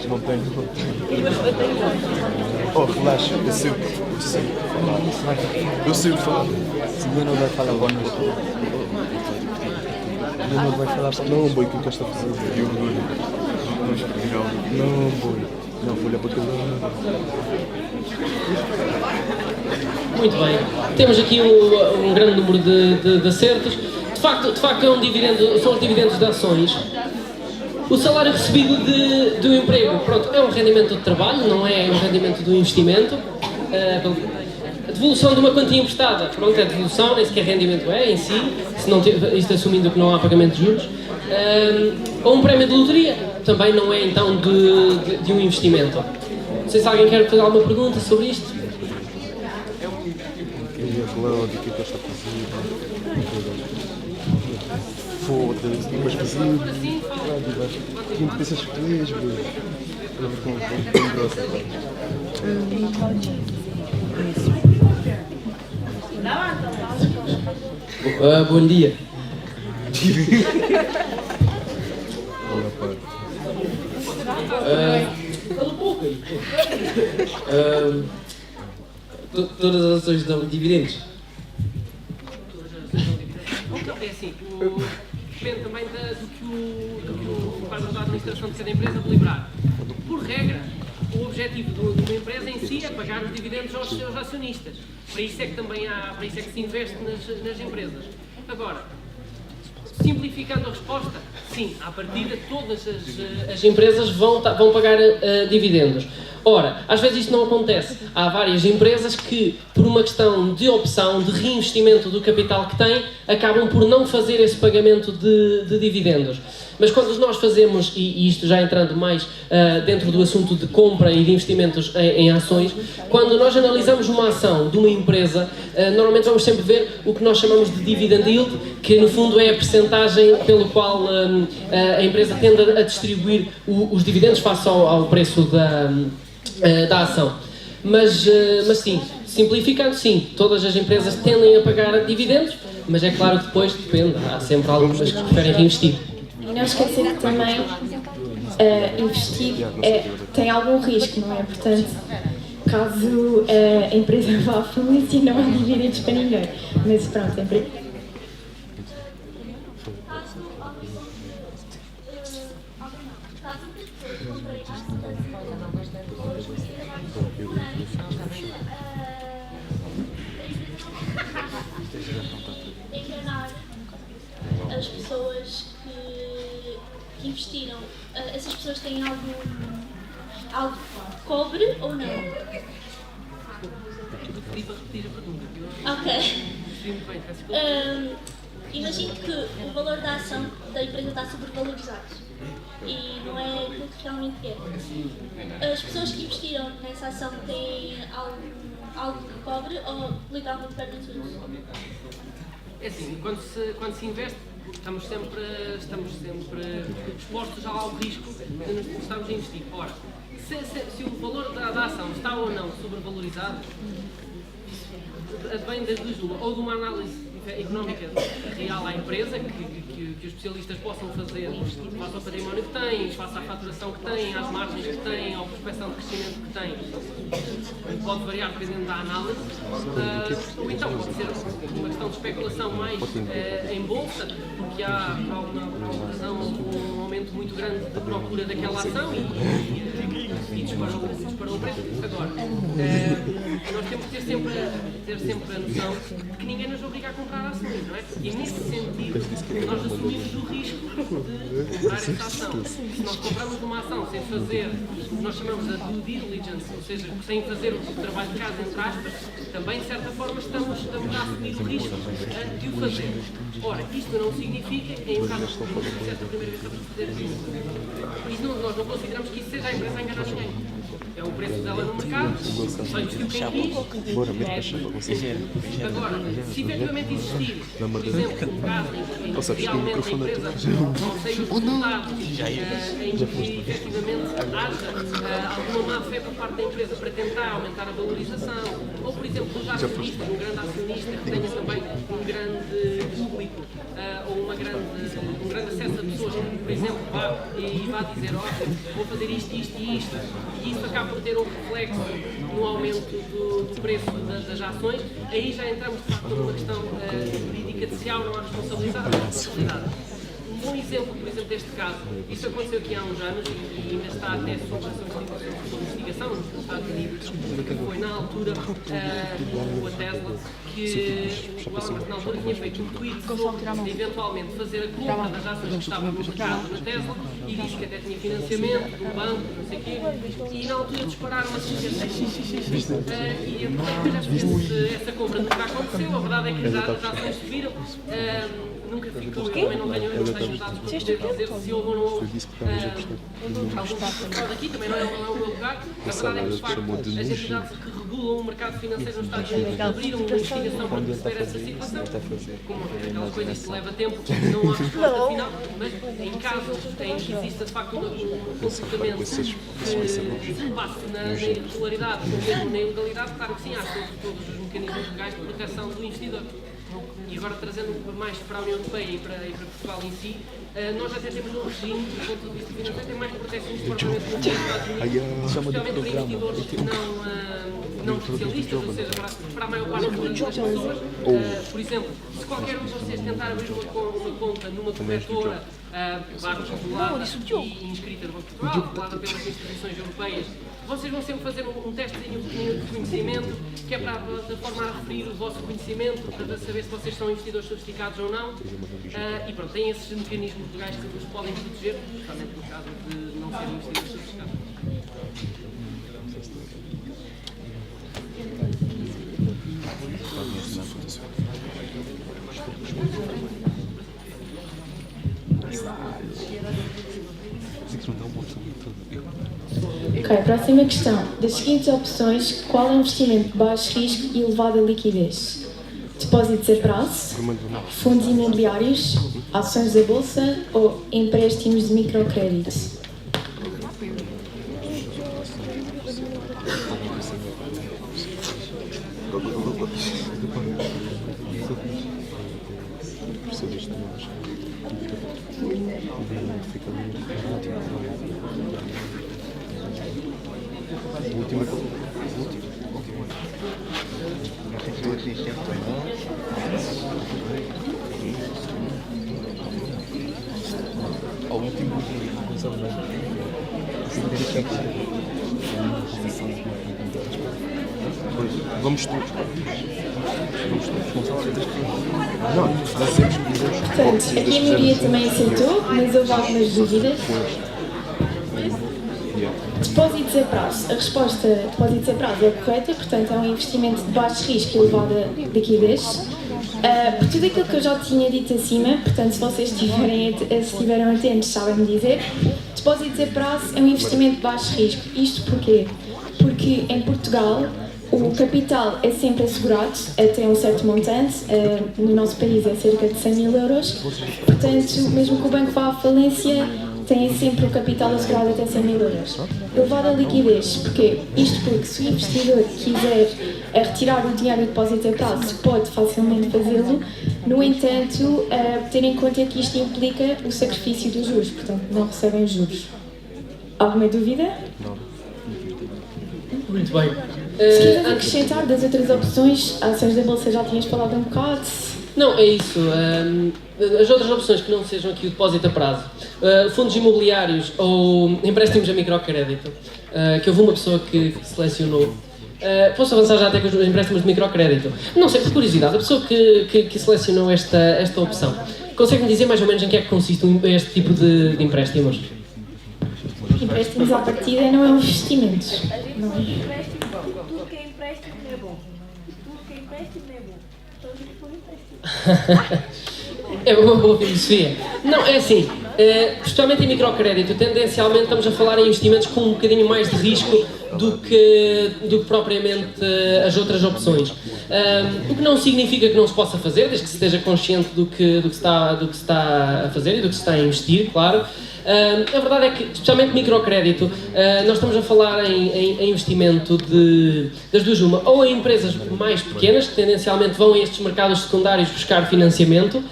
Não tenho. Oh, relaxa, eu sei o que falar. Se não vai falar bom, não vai falar. Não, boi, o que estás a fazer? Não, boi. Não, vou olhar para o teu lado. Muito bem. Temos aqui um grande número de acertos. De facto é são os dividendos de ações. O salário recebido de um emprego, pronto, é um rendimento de trabalho, não é um rendimento do investimento. A devolução de uma quantia emprestada, pronto, é devolução, nem sequer rendimento é em si, isto assumindo que não há pagamento de juros. Ou um prémio de loteria, também não é então de um investimento. Não sei se alguém quer fazer alguma pergunta sobre isto. Cláudio, o que estás a fazer? Foda-se, mas fazer. Quem te pensas feliz, bro? Bom dia. Cala a boca aí. Todas as ações dão dividendos? É assim, depende também do que o quadro da administração de cada empresa deliberar. Por regra, o objetivo de uma empresa em si é pagar os dividendos aos seus acionistas. Para isso é que se investe nas empresas. Agora, simplificando a resposta, sim, à partida todas as empresas vão pagar dividendos. Ora, às vezes isto não acontece. Há várias empresas que, por uma questão de opção, de reinvestimento do capital que têm, acabam por não fazer esse pagamento de dividendos. Mas quando nós fazemos, e isto já entrando mais dentro do assunto de compra e de investimentos em ações, quando nós analisamos uma ação de uma empresa, normalmente vamos sempre ver o que nós chamamos de dividend yield, que no fundo é a percentagem pelo qual a empresa tende a distribuir os dividendos face ao preço da ação. Mas sim, simplificando, sim, todas as empresas tendem a pagar dividendos, mas é claro que depois depende, há sempre algumas que preferem reinvestir. E não esquecer que também investir tem algum risco, não é? Portanto, caso a empresa vá à falência, não há dividendos para ninguém. Mas pronto, enganar as pessoas que investiram. Essas pessoas têm algo de cobre ou não? Ok. Imagino que o valor da ação da empresa está supervalorizado e não é aquilo que realmente é. As pessoas que investiram nessa ação têm algo de cobre ou literalmente perdem tudo? É assim, quando se investe, estamos sempre expostos ao risco de nos estarmos a investir. Ora, se o valor da ação está ou não sobrevalorizado, advém das duas uma, ou de uma análise económica real à empresa, que os especialistas possam fazer face ao património que têm, face à faturação que têm, às margens que têm, à prospecção de crescimento que têm. Pode variar dependendo da análise, ou então pode ser uma questão de especulação mais em bolsa, porque há, por alguma razão, um aumento muito grande da procura daquela ação e disparou o preço. Agora, nós temos que ter sempre a noção de que ninguém nos obriga a comprar ações, não é? E nesse sentido, nós assumimos o risco de comprar essa ação. Se nós compramos uma ação sem fazer o que nós chamamos de due diligence, ou seja, sem fazer o trabalho de casa, entre aspas, também, de certa forma, estamos a assumir o risco de o fazer. Ora, isto não significa, em caso de a primeira vez que vamos fazer isto, nós não consideramos que isso seja a empresa a enganar ninguém. É o preço dela no mercado, só existiu quem quis. Agora, se efetivamente existir, por exemplo, um caso em que realmente a empresa não sei os resultados, em que efetivamente haja alguma má fé por parte da empresa para tentar aumentar a valorização, ou por exemplo, um grande acionista que tenha também um grande público ou um grande acesso a pessoas que, por exemplo, vá dizer, vou fazer isto, isto e isto, e isso acaba por ter um reflexo no aumento do preço das ações, aí já entramos de facto numa questão jurídica de se há ou não há responsabilidade. Um bom exemplo, por exemplo, deste caso, isso aconteceu aqui há uns anos e ainda está até sob investigação nos Estados Unidos, que foi na altura a Tesla, que o Elon Musk na altura tinha feito um tweet sobre eventualmente fazer a compra das ações que estavam registradas na Tesla e disse que até tinha financiamento de um banco, não sei o quê, e na altura dispararam uma associação. E depois essa compra nunca aconteceu, a verdade é que já as ações subiram. Nunca ficou, eu também não tenho dados para poder dizer se houve ou não houve algum tipo aqui, também não é o meu lugar. A verdade é que, de facto, as entidades que regulam o mercado financeiro nos Estados Unidos abriram uma investigação para perceber essa situação. Como aquelas coisas que leva tempo, não há resposta final, mas em casos em que exista, de facto, um comportamento que se passe na irregularidade ou mesmo na ilegalidade, claro que sim, há todos os mecanismos legais de proteção do investidor. E agora, trazendo mais para a União Europeia e para Portugal em si, nós até temos um regime, do ponto de vista financeiro, tem mais proteções propriamente nos Estados Unidos, especialmente para investidores não especialistas, ou seja, para a maior parte das pessoas. Por exemplo, se qualquer um de vocês tentar abrir uma conta numa corretora regulada e inscrita no Banco de Portugal, regulada pelas instituições europeias, vocês vão sempre fazer um testezinho de conhecimento, que é para a plataforma a referir o vosso conhecimento, para saber se vocês são investidores sofisticados ou não. E pronto, tem esses mecanismos legais que vos podem proteger, justamente no caso de não serem investidores sofisticados. Ok, próxima questão. Das seguintes opções, qual é o investimento de baixo risco e elevada liquidez? Depósitos a prazo, fundos imobiliários, ações da bolsa ou empréstimos de microcrédito? Vamos todos. Não, fazemos. Portanto, aqui a maioria também aceitou, mas houve algumas dúvidas. Depósitos a prazo. A resposta depósitos a prazo é correta, portanto é um investimento de baixo risco e elevada liquidez. Por tudo aquilo que eu já tinha dito acima, portanto se vocês estiveram atentos sabem-me dizer, depósitos a prazo é um investimento de baixo risco. Isto porquê? Porque em Portugal o capital é sempre assegurado até um certo montante, no nosso país é cerca de 100 mil euros, portanto mesmo que o banco vá à falência, têm sempre o capital assegurado até 100 mil euros. Elevada liquidez, porque isto porque se o investidor quiser retirar o dinheiro do depósito a prazo, pode facilmente fazê-lo. No entanto, ter em conta que isto implica o sacrifício dos juros, portanto não recebem os juros. Alguma dúvida? Muito bem. Se quiseres acrescentar das outras opções, ações da Bolsa já tinhas falado um bocado. Não, é isso. As outras opções que não sejam aqui o depósito a prazo, fundos imobiliários ou empréstimos a microcrédito, que houve uma pessoa que selecionou. Posso avançar já até com os empréstimos de microcrédito? Não sei, por curiosidade, a pessoa que selecionou esta opção, consegue-me dizer mais ou menos em que é que consiste este tipo de empréstimos? Empréstimos à partida não é um investimento. Não é? Tudo que é empréstimo não é bom. Tudo que é empréstimo não é bom. Então a gente foi empréstimo. É uma boa filosofia. Não, é assim, especialmente em microcrédito, tendencialmente estamos a falar em investimentos com um bocadinho mais de risco do que propriamente as outras opções. O que não significa que não se possa fazer, desde que se esteja consciente do que se está a fazer e do que se está a investir, claro. A verdade é que, especialmente microcrédito, nós estamos a falar em investimento das duas uma, ou em empresas mais pequenas, que tendencialmente vão a estes mercados secundários buscar financiamento,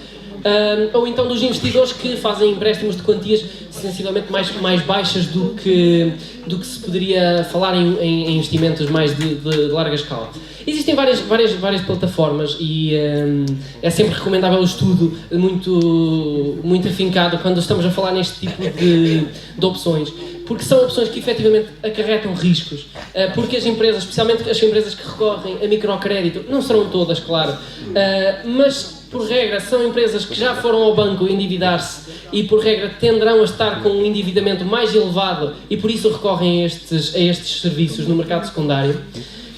ou então dos investidores que fazem empréstimos de quantias sensivelmente mais baixas do que se poderia falar em investimentos mais de larga escala. Existem várias plataformas e é sempre recomendável o estudo muito afincado quando estamos a falar neste tipo de opções, porque são opções que efetivamente acarretam riscos, porque as empresas, especialmente as empresas que recorrem a microcrédito, não serão todas, claro, mas por regra são empresas que já foram ao banco endividar-se e por regra tenderão a estar com um endividamento mais elevado e por isso recorrem a estes serviços no mercado secundário.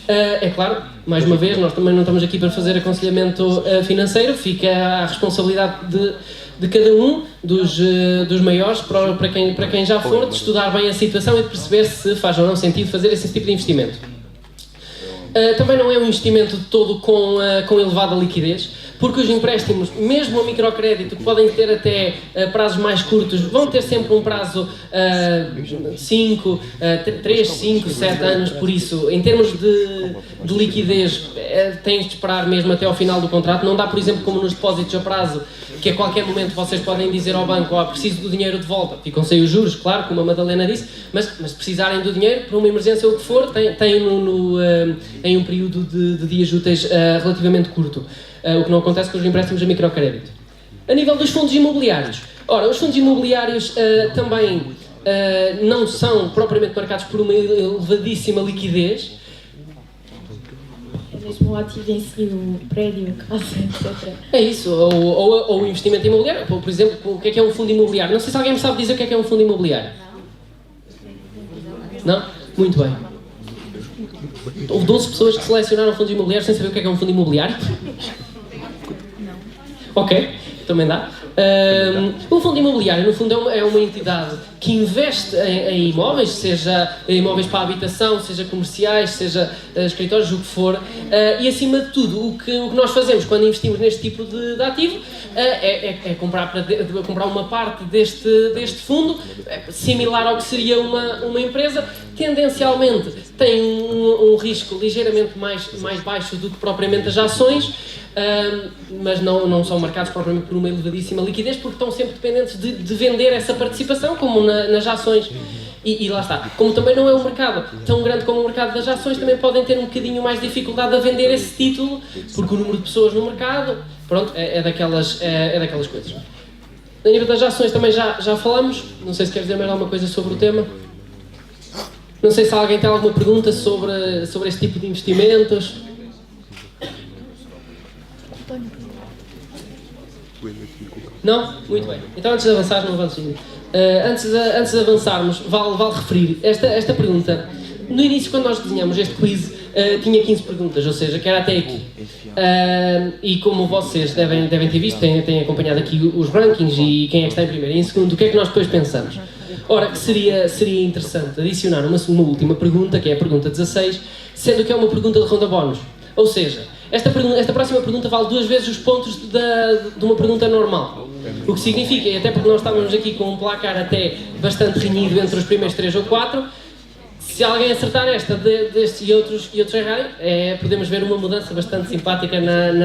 É claro, mais uma vez, nós também não estamos aqui para fazer aconselhamento financeiro, fica à responsabilidade de cada um dos maiores, para quem já for, de estudar bem a situação e de perceber se faz ou não sentido fazer esse tipo de investimento. Também não é um investimento todo com elevada liquidez, porque os empréstimos, mesmo a microcrédito, que podem ter até prazos mais curtos, vão ter sempre um prazo 3, 5, 7 anos, por isso, em termos de liquidez, tens de esperar mesmo até ao final do contrato. Não dá, por exemplo, como nos depósitos a prazo, que a qualquer momento vocês podem dizer ao banco: preciso do dinheiro de volta. Ficam sem os juros, claro, como a Madalena disse, mas se precisarem do dinheiro, para uma emergência ou o que for, têm-no em um período de dias úteis relativamente curto. O que não acontece com os empréstimos a microcrédito. A nível dos fundos imobiliários, os fundos imobiliários também não são propriamente marcados por uma elevadíssima liquidez. É mesmo o ativo em si, o prédio, casa, etc. É isso, ou o investimento imobiliário. Por exemplo, o que é um fundo imobiliário? Não sei se alguém me sabe dizer o que é um fundo imobiliário. Não? Muito bem. Houve 12 pessoas que selecionaram fundos imobiliários sem saber o que é um fundo imobiliário? Ok, também dá. O fundo imobiliário, no fundo, é uma entidade que investe em imóveis, seja imóveis para habitação, seja comerciais, seja escritórios, o que for, e acima de tudo, o que nós fazemos quando investimos neste tipo de ativo é comprar uma parte deste fundo, similar ao que seria uma empresa. Tendencialmente tem um risco ligeiramente mais baixo do que propriamente as ações, mas não são marcados propriamente por uma elevadíssima liquidez, porque estão sempre dependentes de vender essa participação, como nas ações. E lá está. Como também não é um mercado tão grande como o mercado das ações, também podem ter um bocadinho mais de dificuldade a vender esse título, porque o número de pessoas no mercado, pronto, é daquelas coisas. A nível das ações também já falamos. Não sei se queres dizer mais alguma coisa sobre o tema. Não sei se alguém tem alguma pergunta sobre este tipo de investimentos. Não? Muito bem. Então antes de avançar, não avanço ainda. Antes de avançarmos, vale referir esta pergunta. No início, quando nós desenhamos este quiz, tinha 15 perguntas, ou seja, que era até aqui. E como vocês devem ter visto, têm acompanhado aqui os rankings e quem é que está em primeiro e em segundo, o que é que nós depois pensamos? Ora, que seria interessante adicionar uma última pergunta, que é a pergunta 16, sendo que é uma pergunta de ronda bónus. Ou seja, esta próxima pergunta vale 2 vezes os pontos de uma pergunta normal. O que significa, e até porque nós estávamos aqui com um placar até bastante renhido entre os primeiros 3 ou 4, se alguém acertar esta destes e outros errarem, podemos ver uma mudança bastante simpática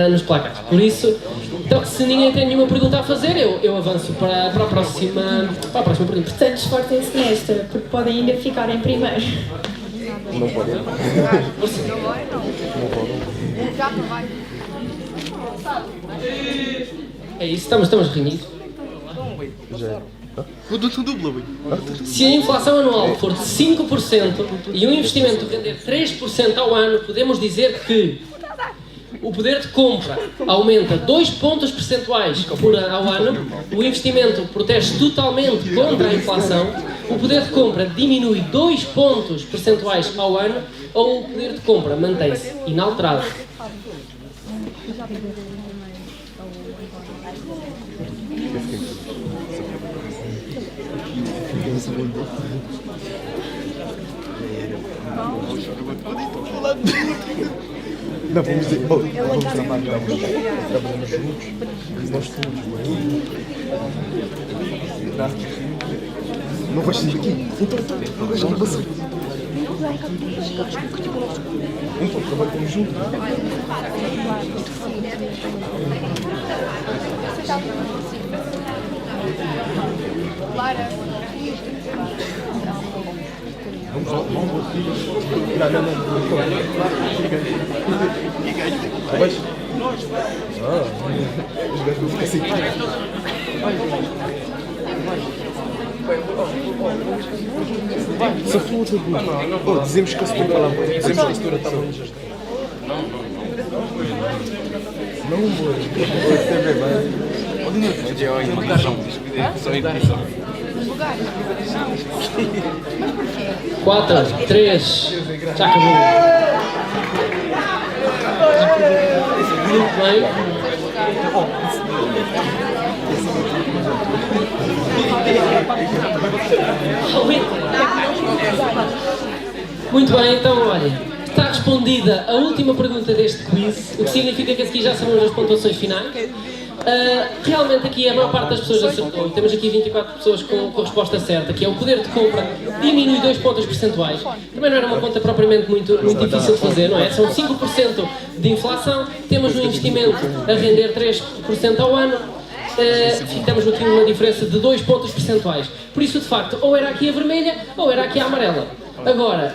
nos placares. Por isso, então, se ninguém tem nenhuma pergunta a fazer, eu avanço para a próxima pergunta. Portanto, esforcem-se nesta, porque podem ainda ficar em primeiro. Não pode. É isso, estamos reunidos. Se a inflação anual for de 5% e o investimento render 3% ao ano, podemos dizer que o poder de compra aumenta 2 pontos percentuais ao ano, o investimento protege totalmente contra a inflação, o poder de compra diminui 2 pontos percentuais ao ano ou o poder de compra mantém-se inalterado. Não, vamos dizer, vamos trabalhar juntos, nós todos, não vais sair daqui, então deixa-me passar. Então, trabalhamos juntos. Vamos. Não. Vais? Os gajos vão ficar assim. Se for outra coisa. Dizemos que a setora dizemos que a setora está muito injusta. Não, amor. Isso é verdade. Olha, inclusão. Só inclusão. 4, 3, já acabou. Muito bem. Muito bem, então olha, está respondida a última pergunta deste quiz, o que significa que aqui já sabemos as pontuações finais. Realmente aqui a maior parte das pessoas acertou. Temos aqui 24 pessoas com a resposta certa, que é o poder de compra diminui 2 pontos percentuais. Também não era uma conta propriamente muito difícil de fazer, não é? São 5% de inflação, temos um investimento a render 3% ao ano, ficamos aqui numa diferença de 2 pontos percentuais. Por isso, de facto, ou era aqui a vermelha ou era aqui a amarela. Agora,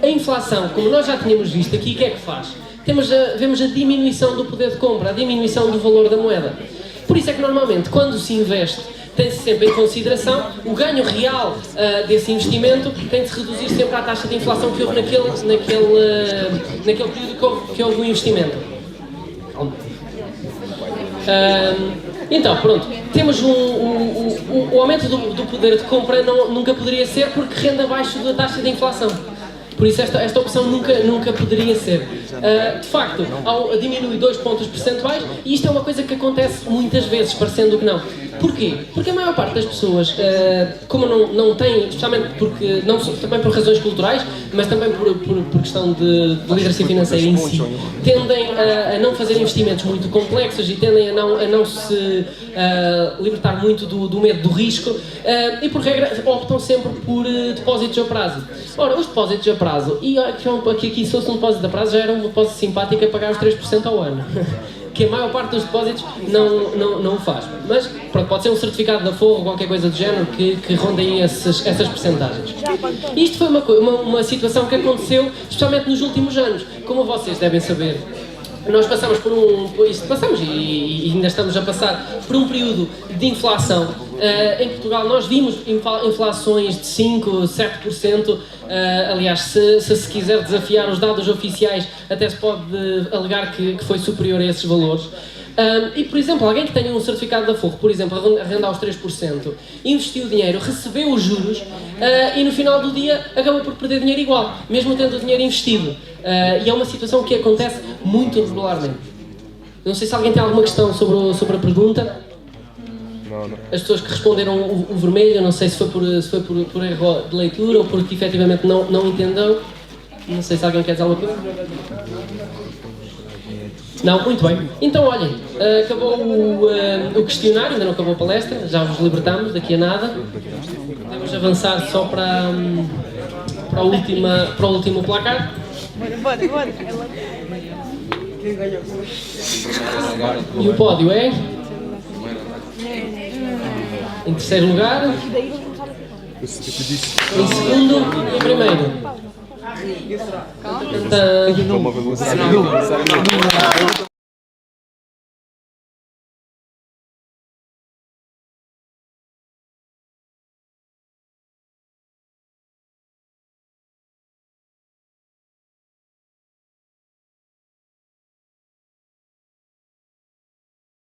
a inflação, como nós já tínhamos visto aqui, o que é que faz? Vemos a diminuição do poder de compra, a diminuição do valor da moeda. Por isso é que normalmente, quando se investe, tem-se sempre em consideração o ganho real desse investimento, tem de se reduzir sempre à taxa de inflação que houve naquele período que houve o investimento. Então, pronto, temos o aumento do poder de compra nunca poderia ser porque rende abaixo da taxa de inflação. Por isso esta opção nunca poderia ser. De facto, diminui 2 pontos percentuais e isto é uma coisa que acontece muitas vezes, parecendo que não. Porquê? Porque a maior parte das pessoas, como não tem, especialmente porque, também por razões culturais, mas também por questão de literacia financeira em si, tendem a não fazer investimentos muito complexos e tendem a não se libertar muito do medo do risco e por regra optam sempre por depósitos a prazo. Ora, os depósitos a prazo, e aqui se fosse um depósito a prazo já era um depósito simpático a pagar os 3% ao ano. Que a maior parte dos depósitos não o faz. Mas pronto, pode ser um certificado da Forro ou qualquer coisa do género que rondeiem essas percentagens. Isto foi uma situação que aconteceu especialmente nos últimos anos. Como vocês devem saber, nós passamos e ainda estamos a passar por um período de inflação. Em Portugal nós vimos inflações de 5%, 7%. Aliás, se quiser desafiar os dados oficiais, até se pode alegar que foi superior a esses valores. E, por exemplo, alguém que tenha um certificado da Forro, por exemplo, arrendar aos 3%, investiu o dinheiro, recebeu os juros e no final do dia acabou por perder dinheiro igual, mesmo tendo o dinheiro investido. E é uma situação que acontece muito regularmente. Não sei se alguém tem alguma questão sobre a pergunta. Não. As pessoas que responderam o vermelho, não sei se foi por erro de leitura ou porque efetivamente não entendeu. Não sei se alguém quer dizer alguma coisa. Não, muito bem. Então, olhem, acabou o questionário, ainda não acabou a palestra, já vos libertamos daqui a nada. Podemos avançar só para o último placar. Bora. E o pódio é? Em terceiro lugar, em segundo e em primeiro.